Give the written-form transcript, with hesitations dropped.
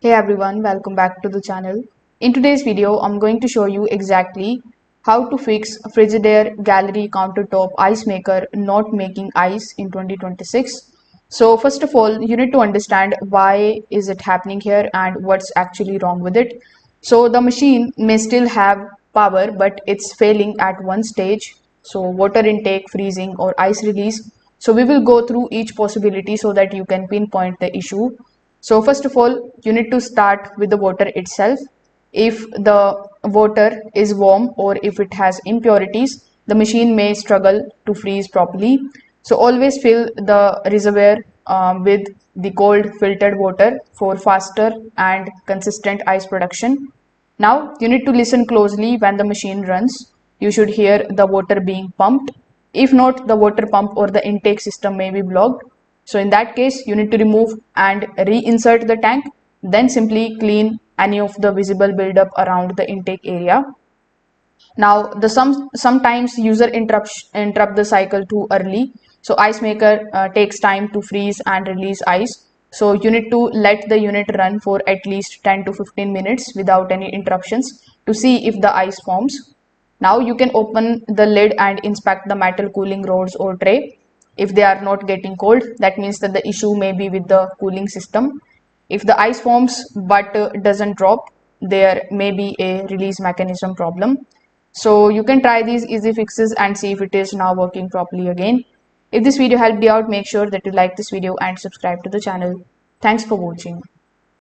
Hey everyone, welcome back to the channel. In today's video, I'm going to show you exactly how to fix Frigidaire gallery countertop ice maker not making ice in 2026. So first of all, you need to understand why is it happening here and what's actually wrong with it. So the machine may still have power, but it's failing at one stage. So water intake, freezing or ice release. So we will go through each possibility so that you can pinpoint the issue. So first of all, you need to start with the water itself. If the water is warm or if it has impurities, the machine may struggle to freeze properly. So always fill the reservoir with the cold filtered water for faster and consistent ice production. Now you need to listen closely when the machine runs. You should hear the water being pumped. If not, the water pump or the intake system may be blocked. So in that case, you need to remove and reinsert the tank, then simply clean any of the visible buildup around the intake area. Now the sometimes user interrupt the cycle too early. So ice maker takes time to freeze and release ice. So you need to let the unit run for at least 10 to 15 minutes without any interruptions to see if the ice forms. Now you can open the lid and inspect the metal cooling rods or tray. If they are not getting cold, that means that the issue may be with the cooling system. If the ice forms but doesn't drop, there may be a release mechanism problem. So you can try these easy fixes and see if it is now working properly again. If this video helped you out, make sure that you like this video and subscribe to the channel. Thanks for watching.